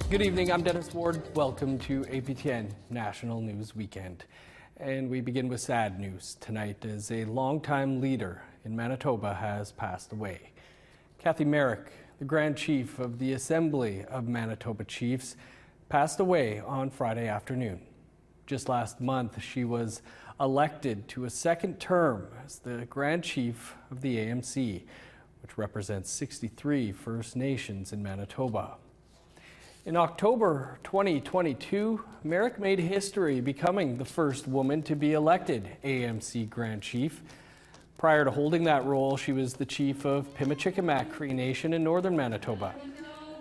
Good evening, I'm Dennis Ward. Welcome to APTN National News Weekend. And we begin with sad news tonight as a longtime leader in Manitoba has passed away. Cathy Merrick, the Grand Chief of the Assembly of Manitoba Chiefs, passed away on Friday afternoon. Just last month, she was elected to a second term as the Grand Chief of the AMC, which represents 63 First Nations in Manitoba. In October 2022, Merrick made history, becoming the first woman to be elected AMC Grand Chief. Prior to holding that role, she was the chief of Pimachikamak Cree Nation in northern Manitoba.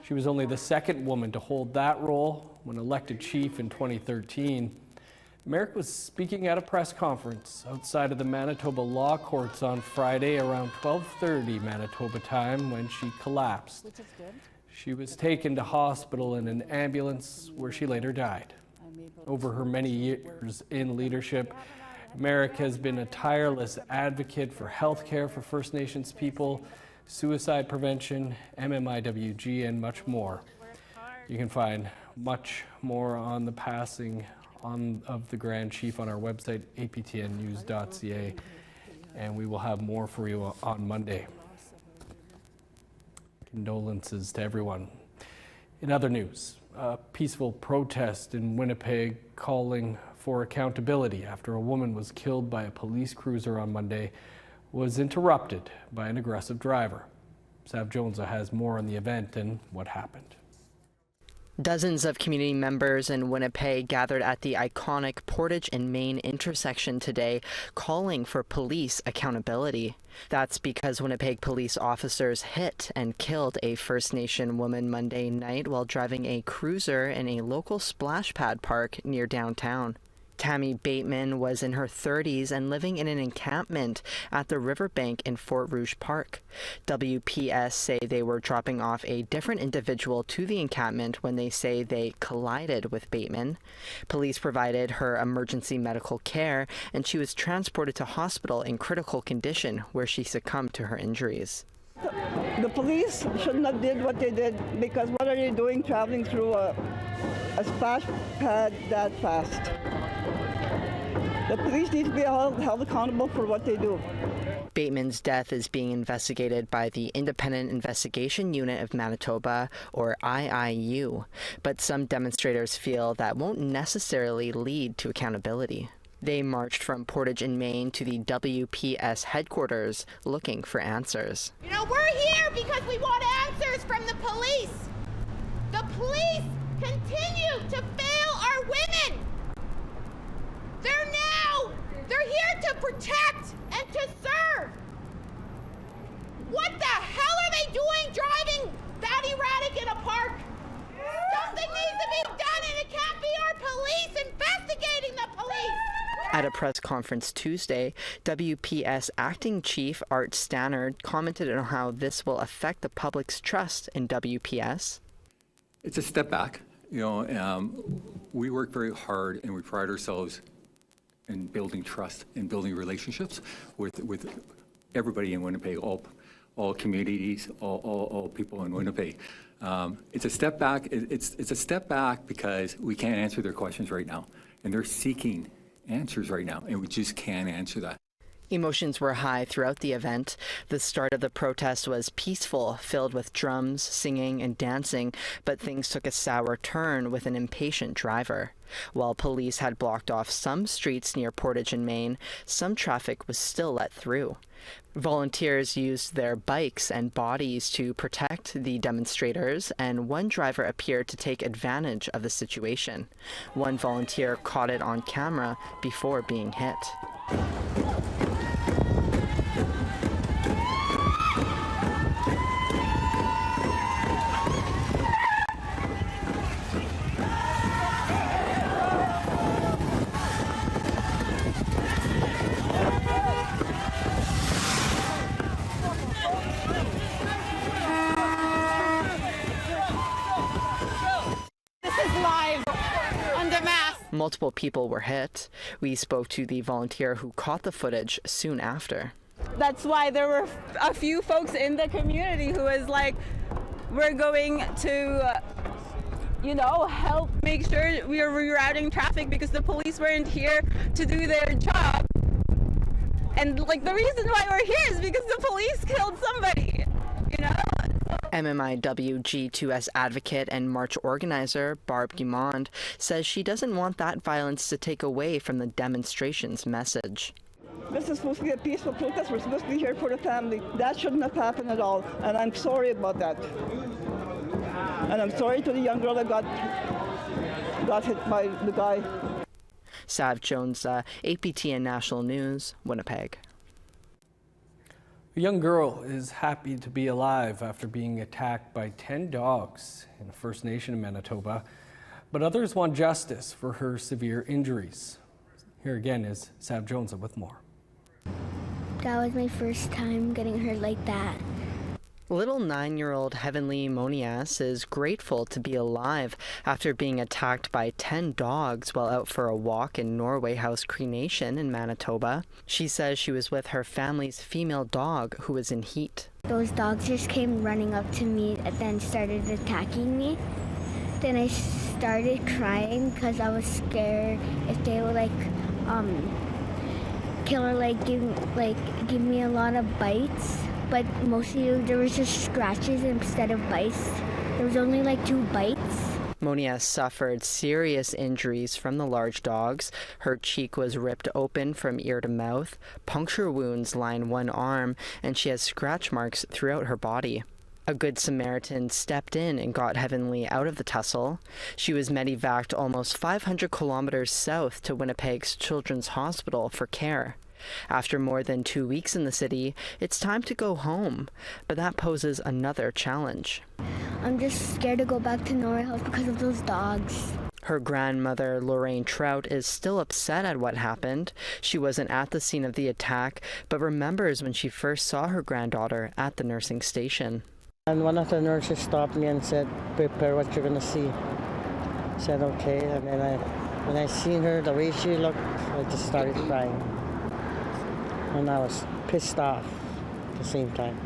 She was only the second woman to hold that role. When elected chief in 2013, Merrick was speaking at a press conference outside of the Manitoba Law Courts on Friday around 12:30 Manitoba time when she collapsed. Which is good. She was taken to hospital in an ambulance where she later died. Over her many years in leadership, Merrick has been a tireless advocate for health care for First Nations people, suicide prevention, MMIWG, and much more. You can find much more on the passing of the Grand Chief on our website, aptnnews.ca, and we will have more for you on Monday. Condolences to everyone. In other news, a peaceful protest in Winnipeg calling for accountability after a woman was killed by a police cruiser on Monday was interrupted by an aggressive driver. Sav Jones has more on the event and what happened. Dozens of community members in Winnipeg gathered at the iconic Portage and Main intersection today, calling for police accountability. That's because Winnipeg police officers hit and killed a First Nation woman Monday night while driving a cruiser in a local splash pad park near downtown. Tammy Bateman was in her 30s and living in an encampment at the riverbank in Fort Rouge Park. WPS say they were dropping off a different individual to the encampment when they say they collided with Bateman. Police provided her emergency medical care, and she was transported to hospital in critical condition where she succumbed to her injuries. The police shouldn't have did what they did, because what are you doing traveling through a splash pad that fast? The police need to be held accountable for what they do. Bateman's death is being investigated by the Independent Investigation Unit of Manitoba, or IIU, but some demonstrators feel that won't necessarily lead to accountability. They marched from Portage in Main to the WPS headquarters looking for answers. You know, we're here because we want answers from the police. The police continue to fail our women. They're here to protect and to serve. What the hell are they doing driving that erratic in a park? Something needs to be done, and it can't be our police investigating the police. At a press conference Tuesday, WPS Acting Chief Art Stannard commented on how this will affect the public's trust in WPS. It's a step back. You know, we work very hard and we pride ourselves in building trust and building relationships with everybody in Winnipeg, all communities, all people in Winnipeg. It's a step back. It's a step back because we can't answer their questions right now, and they're seeking answers right now, and we just can't answer that. Emotions were high throughout the event. The start of the protest was peaceful, filled with drums, singing, and dancing, but things took a sour turn with an impatient driver. While police had blocked off some streets near Portage and Main, some traffic was still let through. Volunteers used their bikes and bodies to protect the demonstrators, and one driver appeared to take advantage of the situation. One volunteer caught it on camera before being hit. Multiple people were hit. We spoke to the volunteer who caught the footage soon after. That's why there were a few folks in the community who was like, we're going to you know, help make sure we are rerouting traffic because the police weren't here to do their job. And like the reason why we're here is because the police killed somebody, you know? MMIW G2S advocate and march organizer Barb Guimond says she doesn't want that violence to take away from the demonstration's message. This is supposed to be a peaceful protest. We're supposed to be here for the family. That shouldn't have happened at all, and I'm sorry about that. And I'm sorry to the young girl that got hit by the guy. Sav Jones, APTN National News, Winnipeg. A young girl is happy to be alive after being attacked by 10 dogs in a First Nation in Manitoba, but others want justice for her severe injuries. Here again is Sav Jones with more. That was my first time getting hurt like that. Little 9-year-old Heavenly Monias is grateful to be alive after being attacked by 10 dogs while out for a walk in Norway House Cree Nation in Manitoba. She says she was with her family's female dog who was in heat. Those dogs just came running up to me and then started attacking me. Then I started crying because I was scared if they would kill or give me a lot of bites. But mostly there was just scratches instead of bites. There was only 2 bites. Monia suffered serious injuries from the large dogs. Her cheek was ripped open from ear to mouth. Puncture wounds line one arm, and she has scratch marks throughout her body. A Good Samaritan stepped in and got Heavenly out of the tussle. She was medevaced almost 500 kilometers south to Winnipeg's Children's Hospital for care. After more than 2 weeks in the city, it's time to go home, but that poses another challenge. I'm just scared to go back to Norway House because of those dogs. Her grandmother, Lorraine Trout, is still upset at what happened. She wasn't at the scene of the attack, but remembers when she first saw her granddaughter at the nursing station. And one of the nurses stopped me and said, "Prepare what you're going to see." I said, "Okay." And then when I seen her, the way she looked, I just started crying. And I was pissed off at the same time.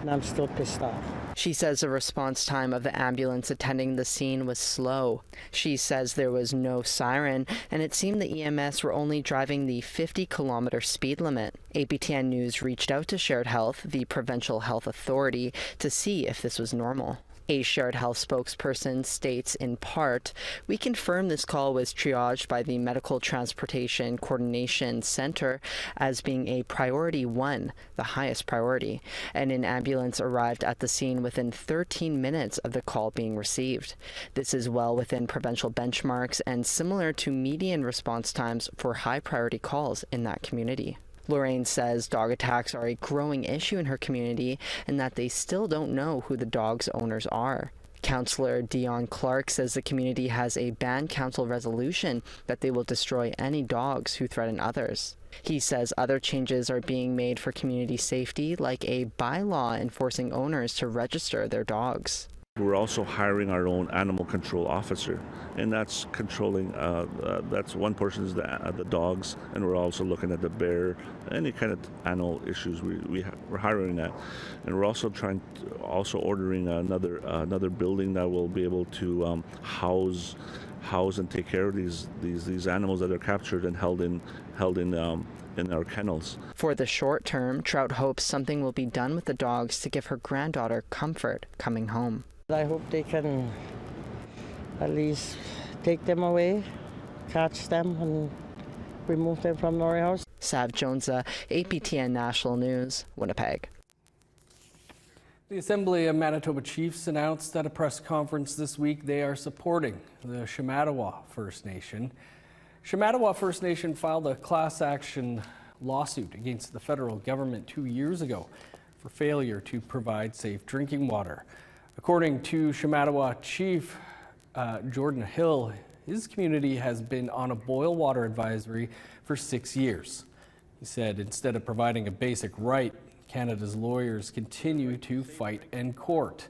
And I'm still pissed off. She says the response time of the ambulance attending the scene was slow. She says there was no siren, and it seemed the EMS were only driving the 50-kilometer speed limit. APTN News reached out to Shared Health, the provincial health authority, to see if this was normal. A Shared Health spokesperson states in part, "We confirm this call was triaged by the Medical Transportation Coordination Center as being a priority 1, the highest priority, and an ambulance arrived at the scene within 13 minutes of the call being received. This is well within provincial benchmarks and similar to median response times for high priority calls in that community." Lorraine says dog attacks are a growing issue in her community and that they still don't know who the dog's owners are. Councillor Dion Clark says the community has a band council resolution that they will destroy any dogs who threaten others. He says other changes are being made for community safety, like a bylaw enforcing owners to register their dogs. We're also hiring our own animal control officer, and that's controlling, that's one person is the dogs, and we're also looking at the bear, any kind of animal issues. We're hiring that, and we're also ordering another building that will be able to house and take care of these animals that are captured and held in our kennels. For the short term, Trout hopes something will be done with the dogs to give her granddaughter comfort coming home. I hope they can at least take them away, catch them, and remove them from Norway House. Sav Jones, APTN National News, Winnipeg. The Assembly of Manitoba Chiefs announced at a press conference this week they are supporting the Shimawa First Nation. Shimawa First Nation filed a class action lawsuit against the federal government 2 years ago for failure to provide safe drinking water. According to Shimawa Chief Jordan Hill, his community has been on a boil water advisory for 6 years. He said instead of providing a basic right, Canada's lawyers continue to fight in court.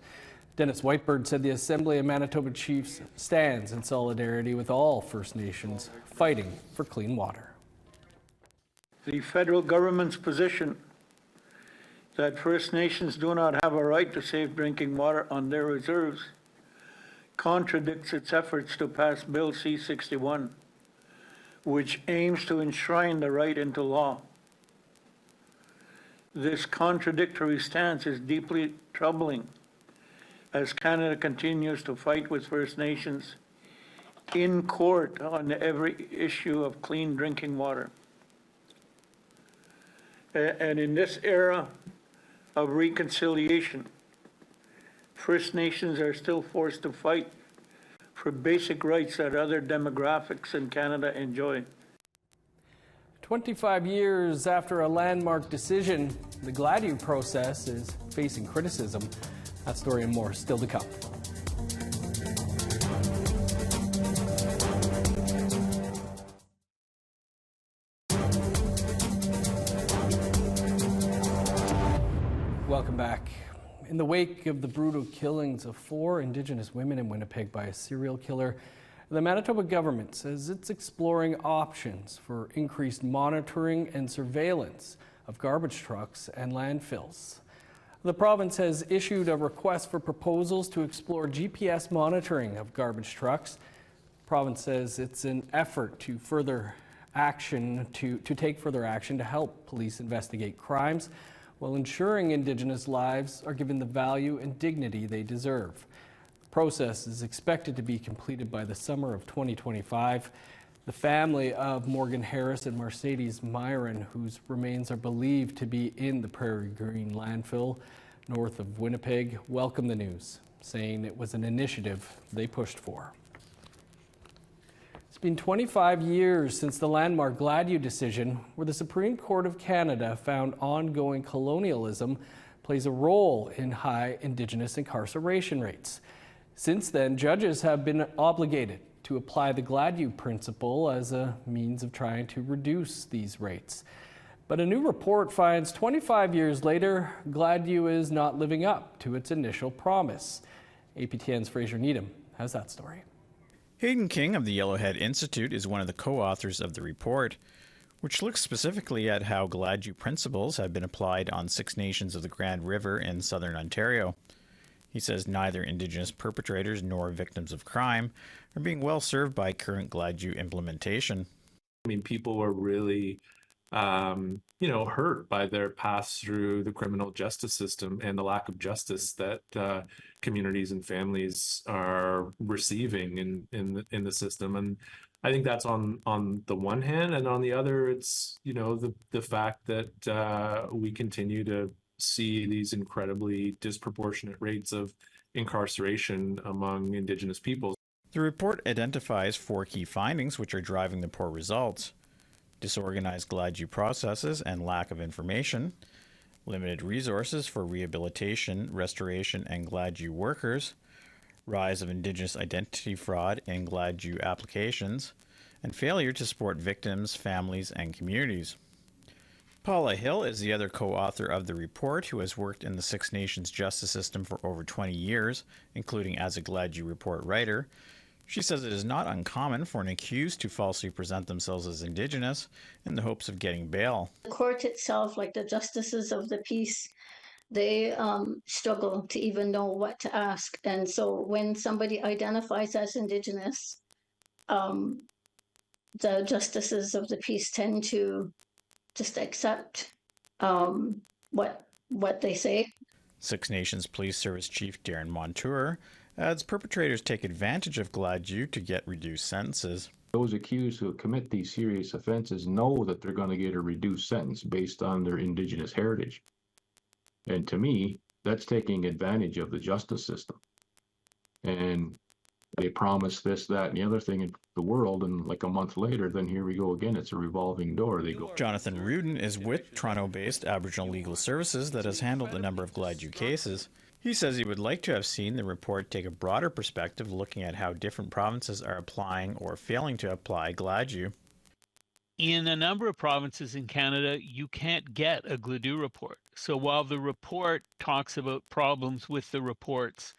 Dennis Whitebird said the Assembly of Manitoba Chiefs stands in solidarity with all First Nations fighting for clean water. The federal government's position that First Nations do not have a right to safe drinking water on their reserves contradicts its efforts to pass Bill C-61, which aims to enshrine the right into law. This contradictory stance is deeply troubling as Canada continues to fight with First Nations in court on every issue of clean drinking water. And in this era of reconciliation, First Nations are still forced to fight for basic rights that other demographics in Canada enjoy. 25 years after a landmark decision, the Gladu process is facing criticism. That story and more still to come. Welcome back. In the wake of the brutal killings of 4 Indigenous women in Winnipeg by a serial killer, the Manitoba government says it's exploring options for increased monitoring and surveillance of garbage trucks and landfills. The province has issued a request for proposals to explore GPS monitoring of garbage trucks. The province says it's an effort to further action, to take further action to help police investigate crimes, while ensuring Indigenous lives are given the value and dignity they deserve. The process is expected to be completed by the summer of 2025. The family of Morgan Harris and Mercedes Myron, whose remains are believed to be in the Prairie Green landfill north of Winnipeg, welcomed the news, saying it was an initiative they pushed for. It's been 25 years since the landmark Gladu decision, where the Supreme Court of Canada found ongoing colonialism plays a role in high Indigenous incarceration rates. Since then, judges have been obligated to apply the Gladu principle as a means of trying to reduce these rates. But a new report finds 25 years later, Gladu is not living up to its initial promise. APTN's Fraser Needham has that story. Hayden King of the Yellowhead Institute is one of the co-authors of the report, which looks specifically at how Gladu principles have been applied on 6 nations of the Grand River in southern Ontario. He says neither Indigenous perpetrators nor victims of crime are being well served by current Gladu implementation. I mean, people were really, hurt by their pass through the criminal justice system and the lack of justice that communities and families are receiving in the system. And I think that's on the one hand, and on the other, it's the fact that we continue to see these incredibly disproportionate rates of incarceration among Indigenous peoples. The report identifies 4 key findings which are driving the poor results: disorganized Gladu processes and lack of information, limited resources for rehabilitation, restoration, and Gladu workers, rise of Indigenous identity fraud in Gladu applications, and failure to support victims, families, and communities. Paula Hill is the other co-author of the report, who has worked in the 6 Nations justice system for over 20 years, including as a Gladu report writer. She says it is not uncommon for an accused to falsely present themselves as Indigenous in the hopes of getting bail. The court itself, like the justices of the peace, they struggle to even know what to ask. And so when somebody identifies as Indigenous, the justices of the peace tend to just accept what they say. 6 Nations Police Service Chief Darren Montour adds perpetrators take advantage of Gladu to get reduced sentences. Those accused who commit these serious offenses know that they're going to get a reduced sentence based on their Indigenous heritage. And to me, that's taking advantage of the justice system. And they promise this, that, and the other thing in the world, and like a month later, then here we go again. It's a revolving door. They go. Jonathan Rudin is with Toronto-based Aboriginal Legal Services that has handled a number of Gladu cases. He says he would like to have seen the report take a broader perspective, looking at how different provinces are applying or failing to apply Gladu. In a number of provinces in Canada, you can't get a Gladu report. So while the report talks about problems with the reports,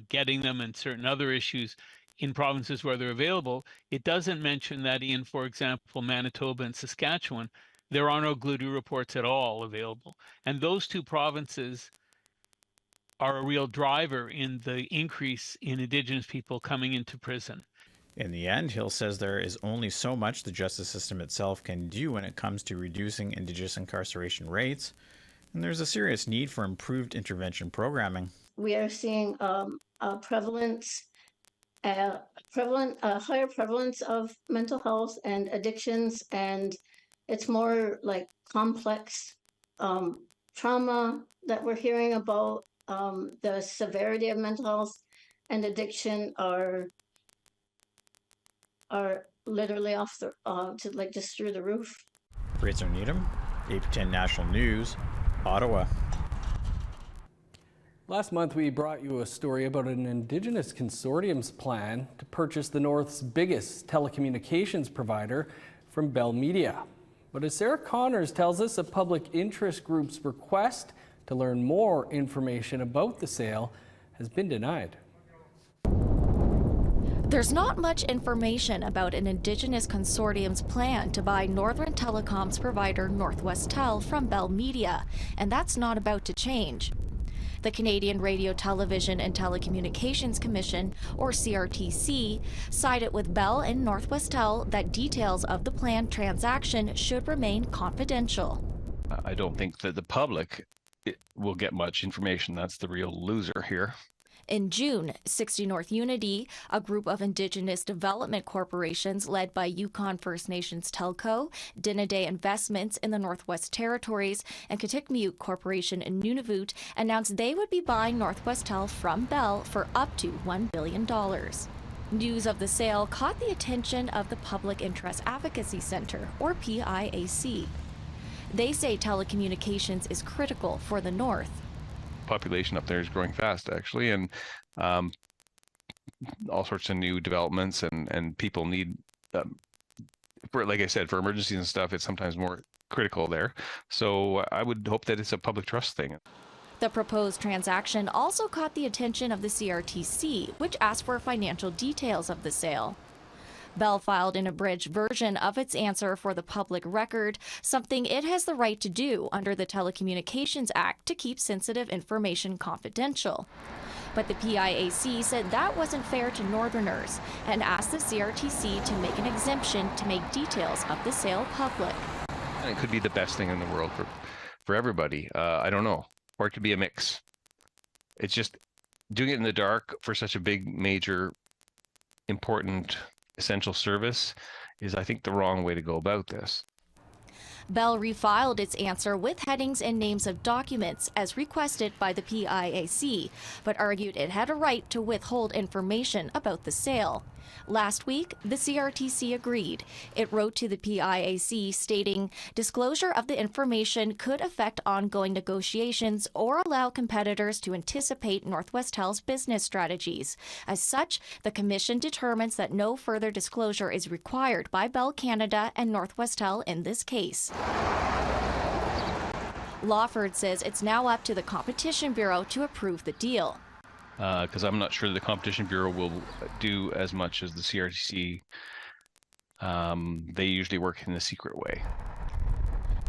getting them and certain other issues in provinces where they're available, it doesn't mention that in, for example, Manitoba and Saskatchewan, there are no Gladu reports at all available. And those 2 provinces are a real driver in the increase in Indigenous people coming into prison. In the end, Hill says there is only so much the justice system itself can do when it comes to reducing Indigenous incarceration rates, and there's a serious need for improved intervention programming. We are seeing a higher prevalence of mental health and addictions, and it's more like complex trauma that we're hearing about. The severity of mental health and addiction are literally off the just through the roof. Fraser Needham, APTN National News, Ottawa. Last month, we brought you a story about an Indigenous consortium's plan to purchase the North's biggest telecommunications provider from Bell Media. But as Sarah Connors tells us, a public interest group's request to learn more information about the sale has been denied. There's not much information about an Indigenous consortium's plan to buy Northern Telecom's provider Northwestel from Bell Media, and that's not about to change. The Canadian Radio, Television and Telecommunications Commission, or CRTC, sided with Bell and Northwestel that details of the planned transaction should remain confidential. I don't think that the public will get much information. That's the real loser here. In June, 60 North Unity, a group of Indigenous development corporations led by Yukon First Nations Telco, Dinaday Investments in the Northwest Territories, and Kitikmeot Corporation in Nunavut announced they would be buying Northwestel from Bell for up to $1 billion. News of the sale caught the attention of the Public Interest Advocacy Center, or PIAC. They say telecommunications is critical for the North. Population up there is growing fast, actually, and all sorts of new developments, and people need, for, like I said, for emergencies and stuff, it's sometimes more critical there. So I would hope that it's a public trust thing. The proposed transaction also caught the attention of the CRTC, which asked for financial details of the sale. Bell filed an abridged version of its answer for the public record, something it has the right to do under the Telecommunications Act to keep sensitive information confidential. But the PIAC said that wasn't fair to Northerners and asked the CRTC to make an exemption to make details of the sale public. And it could be the best thing in the world for everybody. I don't know. Or it could be a mix. It's just doing it in the dark for such a big, major, important essential service is, I think, the wrong way to go about this. Bell refiled its answer with headings and names of documents as requested by the PIAC, but argued it had a right to withhold information about the sale. Last week, the CRTC agreed. It wrote to the PIAC stating, disclosure of the information could affect ongoing negotiations or allow competitors to anticipate Northwestel's business strategies. As such, the Commission determines that no further disclosure is required by Bell Canada and Northwestel in this case. Lawford says it's now up to the Competition Bureau to approve the deal. Because I'm not sure the Competition Bureau will do as much as the CRTC. They usually work in a secret way.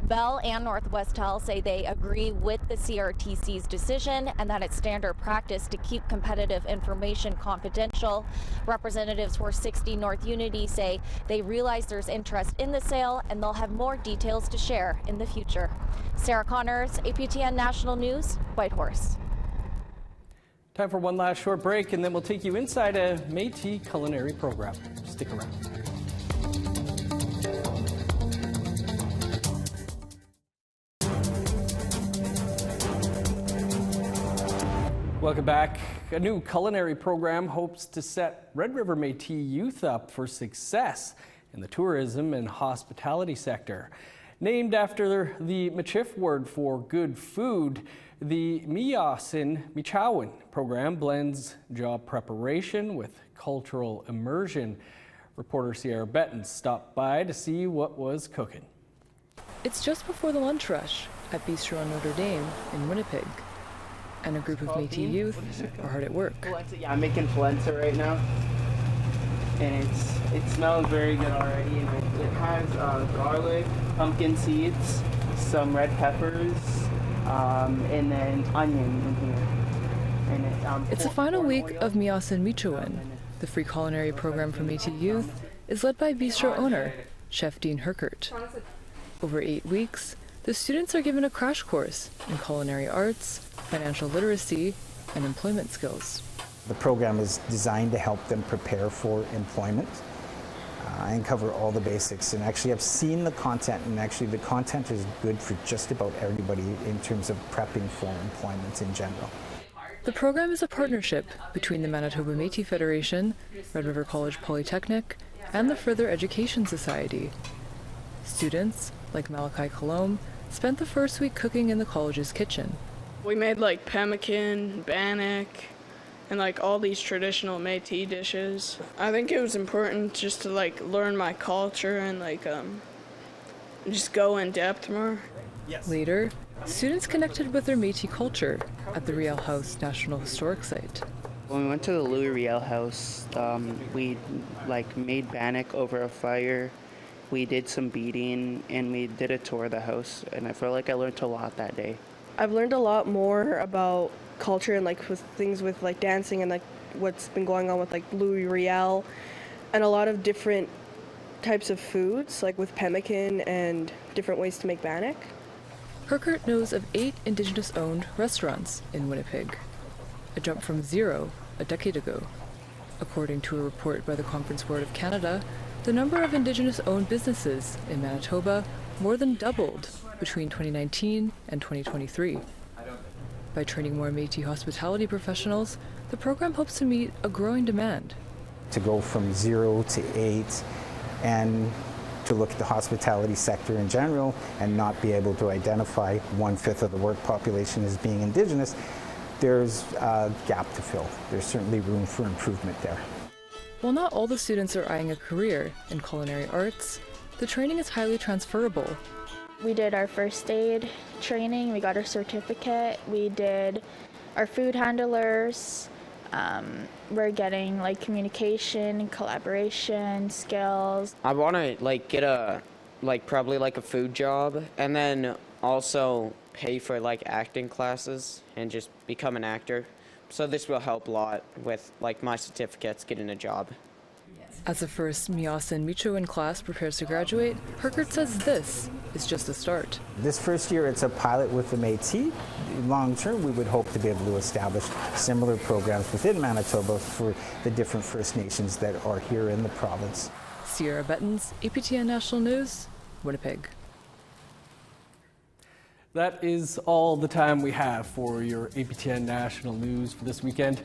Bell and Northwestel say they agree with the CRTC's decision and that it's standard practice to keep competitive information confidential. Representatives for 60 North Unity say they realize there's interest in the sale and they'll have more details to share in the future. Sarah Connors, APTN National News, Whitehorse. Time for one last short break, and then we'll take you inside a Métis culinary program. Stick around. Welcome back. A new culinary program hopes to set Red River Métis youth up for success in the tourism and hospitality sector. Named after the Michif word for good food, the Michawin program blends job preparation with cultural immersion. Reporter Sierra Bettens stopped by to see what was cooking. It's just before the lunch rush at Bistro on Notre Dame in Winnipeg, and a group of Métis youth are hard at work. Yeah, I'm making polenta right now, and it smells very good already. And it has garlic, pumpkin seeds, some red peppers, and then onion in here. It's the final week of Miyasan Michowan. The free culinary program for Métis youth is led by bistro owner, Chef Dean Herkert. Over 8 weeks, the students are given a crash course in culinary arts, financial literacy, and employment skills. The program is designed to help them prepare for employment and cover all the basics. And actually, I've seen the content, and actually the content is good for just about everybody in terms of prepping for employment in general. The program is a partnership between the Manitoba Métis Federation, Red River College Polytechnic, and the Further Education Society. Students, like Malachi Colombe, spent the first week cooking in the college's kitchen. We made like pemmican, bannock, and like all these traditional Métis dishes. I think it was important just to like learn my culture and like just go in depth more. Later, students connected with their Métis culture at the Riel House National Historic Site. When we went to the Louis Riel House, we like made bannock over a fire. We did some beading and we did a tour of the house, and I feel like I learned a lot that day. I've learned a lot more about culture and like with things with like dancing and like what's been going on with like Louis Riel and a lot of different types of foods like with pemmican and different ways to make bannock. Herkert knows of 8 Indigenous-owned restaurants in Winnipeg, a jump from 0 a decade ago. According to a report by the Conference Board of Canada, the number of Indigenous-owned businesses in Manitoba more than doubled between 2019 and 2023. By training more Métis hospitality professionals, the program hopes to meet a growing demand. To go from 0 to 8 and to look at the hospitality sector in general and not be able to identify 1/5 of the work population as being Indigenous, there's a gap to fill. There's certainly room for improvement there. While not all the students are eyeing a career in culinary arts, the training is highly transferable. We did our first aid training, we got our certificate, we did our food handlers, we're getting like communication, collaboration, skills. I want to like get a, probably like a food job, and then also pay for like acting classes and just become an actor. So this will help a lot with like my certificates, getting a job. As the first Miyasan Michowan class prepares to graduate, Herkert says this is just a start. This first year, it's a pilot with the Métis. Long term, we would hope to be able to establish similar programs within Manitoba for the different First Nations that are here in the province. Sierra Bettens, APTN National News, Winnipeg. That is all the time we have for your APTN National News for this weekend.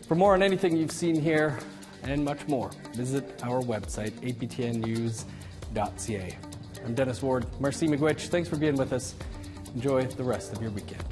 For more on anything you've seen here, and much more, visit our website, aptnnews.ca. I'm Dennis Ward. Marcy McGuitch, thanks for being with us. Enjoy the rest of your weekend.